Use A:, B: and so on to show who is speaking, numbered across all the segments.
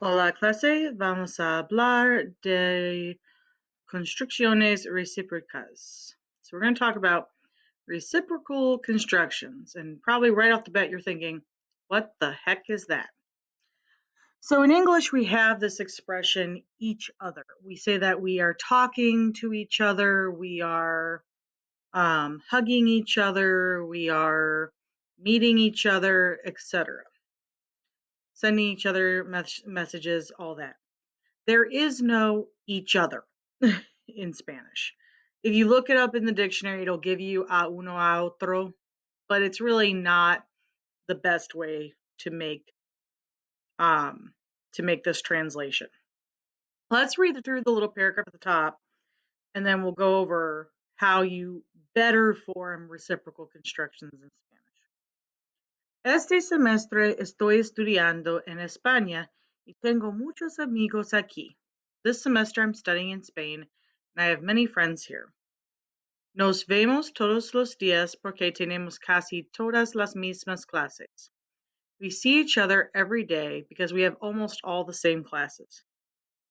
A: Hola clase, vamos a hablar de construcciones recíprocas. So we're going to talk about reciprocal constructions, and probably right off the bat you're thinking, what the heck is that? So in English we have this expression, each other. We say that we are talking to each other, we are hugging each other, we are meeting each other, etc. Sending each other messages, all that. There is no each other in Spanish. If you look it up in the dictionary, it'll give you a uno a otro, but it's really not the best way um, to make this translation. Let's read through the little paragraph at the top, and then we'll go over how you better form reciprocal constructions in Spanish. Este semestre estoy estudiando en España y tengo muchos amigos aquí. This semester I'm studying in Spain and I have many friends here. Nos vemos todos los días porque tenemos casi todas las mismas clases. We see each other every day because we have almost all the same classes.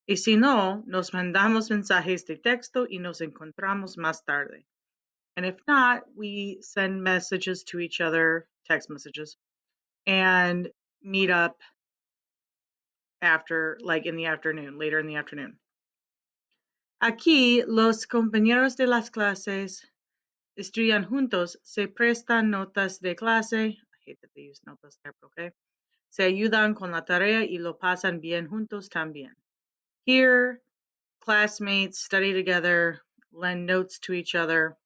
A: Y si no, nos mandamos mensajes de texto y nos encontramos más tarde. And if not, we send messages to each other, text messages, and meet up after, like in the afternoon, later in the afternoon. Aquí, los compañeros de las clases estudian juntos, se prestan notas de clase. I hate that they use notas there, but okay. Se ayudan con la tarea y lo pasan bien juntos también. Here, classmates study together, lend notes to each other.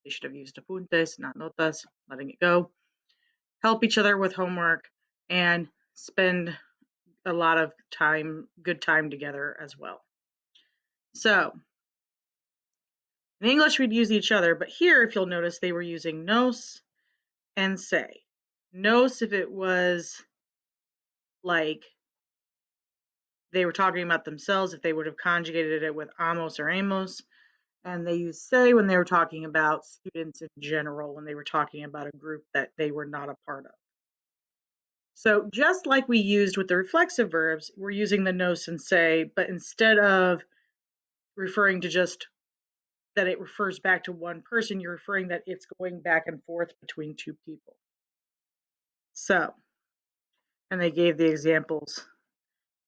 A: They should have used apuntes, not notas, letting it go. Help each other with homework and spend a lot of good time together as well. So, in English we'd use each other, but here, if you'll notice, they were using nos and se. Nos if it was like they were talking about themselves, if they would have conjugated it with amos or amos, and they used se when they were talking about students in general, when they were talking about a group that they were not a part of. So just like we used with the reflexive verbs, we're using the nos and se, but instead of referring to just that it refers back to one person, you're referring that it's going back and forth between two people. So, and they gave the examples.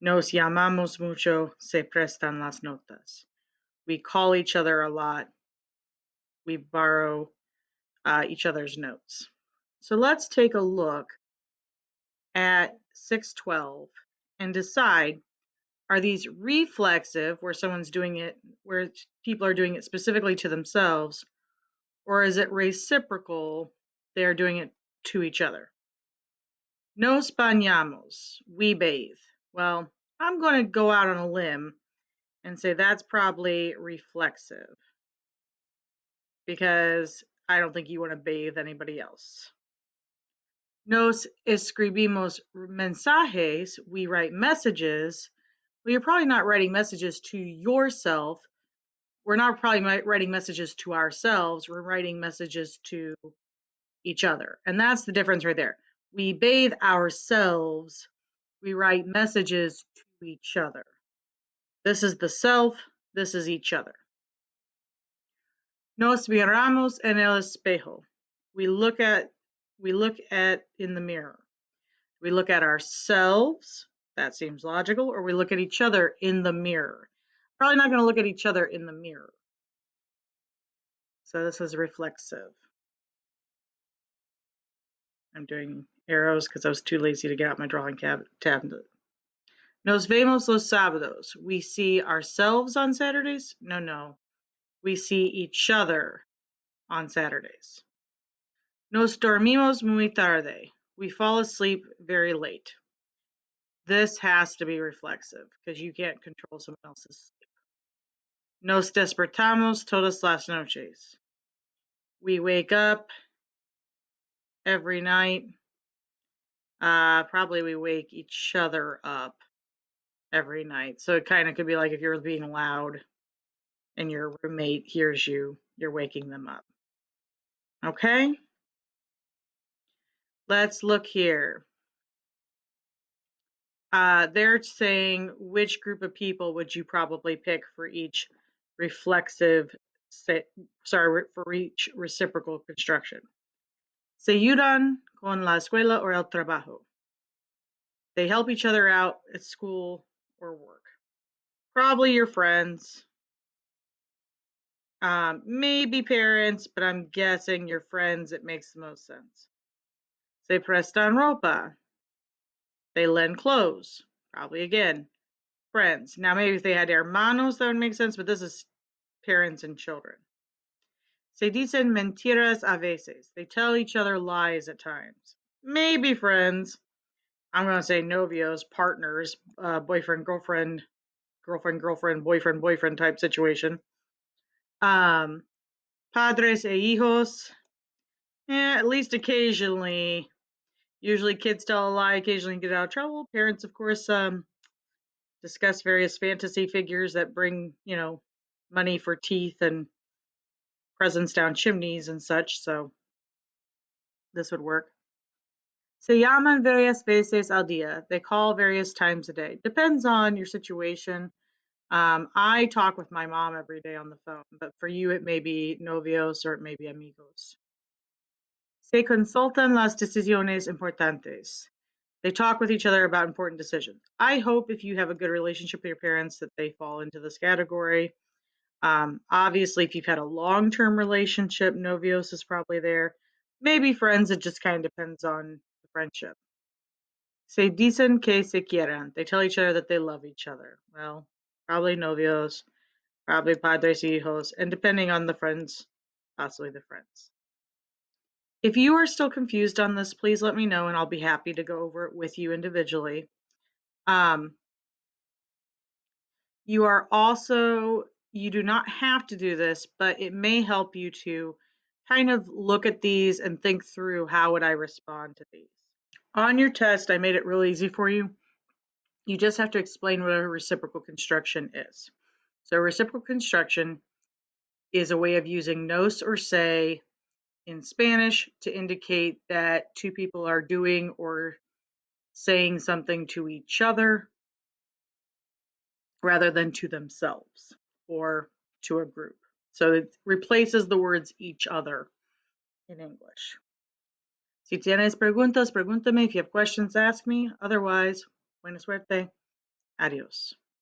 A: Nos llamamos mucho, se prestan las notas. We call each other a lot. We borrow each other's notes. So let's take a look at 612 and decide, are these reflexive, where someone's doing it, where people are doing it specifically to themselves, or is it reciprocal, they're doing it to each other? Nos bañamos, we bathe. Well, I'm going to go out on a limb and say that's probably reflexive, because I don't think you want to bathe anybody else. Nos escribimos mensajes, we write messages. Well, you're probably not writing messages to yourself. We're not probably writing messages to ourselves. We're writing messages to each other. And that's the difference right there. We bathe ourselves. We write messages to each other. This is the self. This is each other. Nos miramos en el espejo. We look at in the mirror. We look at ourselves. That seems logical. Or we look at each other in the mirror. Probably not going to look at each other in the mirror. So this is reflexive. I'm doing arrows because I was too lazy to get out my drawing tablet. Nos vemos los sábados. We see ourselves on Saturdays? No. We see each other on Saturdays. Nos dormimos muy tarde. We fall asleep very late. This has to be reflexive because you can't control someone else's sleep. Nos despertamos todas las noches. We wake up every night. Probably we wake each other up every night. So it kind of could be like if you're being loud and your roommate hears you, you're waking them up. Okay? Let's look here. They're saying which group of people would you probably pick for each reflexive, for each reciprocal construction. Se ayudan con la escuela or el trabajo. They help each other out at school or work. Probably your friends. Maybe parents, but I'm guessing your friends, it makes the most sense. Se prestan ropa. They lend clothes. Probably again, friends. Now, maybe if they had hermanos, that would make sense, but this is parents and children. Se dicen mentiras a veces. They tell each other lies at times. Maybe friends. I'm going to say novios, partners, boyfriend, girlfriend, girlfriend, girlfriend, boyfriend, boyfriend type situation. Padres e hijos. Yeah, at least occasionally. Usually kids tell a lie, occasionally get out of trouble. Parents, of course, discuss various fantasy figures that bring, money for teeth and presents down chimneys and such. So this would work. Se llaman varias veces al día. They call various times a day. Depends on your situation. I talk with my mom every day on the phone, but for you, it may be novios or it may be amigos. Se consultan las decisiones importantes. They talk with each other about important decisions. I hope if you have a good relationship with your parents that they fall into this category. Obviously, if you've had a long-term relationship, novios is probably there. Maybe friends, it just kind of depends on the friendship. Se dicen que se quieran. They tell each other that they love each other. Well, probably novios, probably padres y hijos, and depending on the friends, possibly the friends. If you are still confused on this, please let me know and I'll be happy to go over it with you individually. Um, you do not have to do this, but it may help you to kind of look at these and think through how would I respond to these. On your test, I made it real easy for you. You just have to explain what a reciprocal construction is. So reciprocal construction is a way of using nos or se in Spanish to indicate that two people are doing or saying something to each other rather than to themselves or to a group. So it replaces the words each other in English. Si tienes preguntas, pregúntame. If you have questions, ask me. Otherwise, buena suerte. Adios.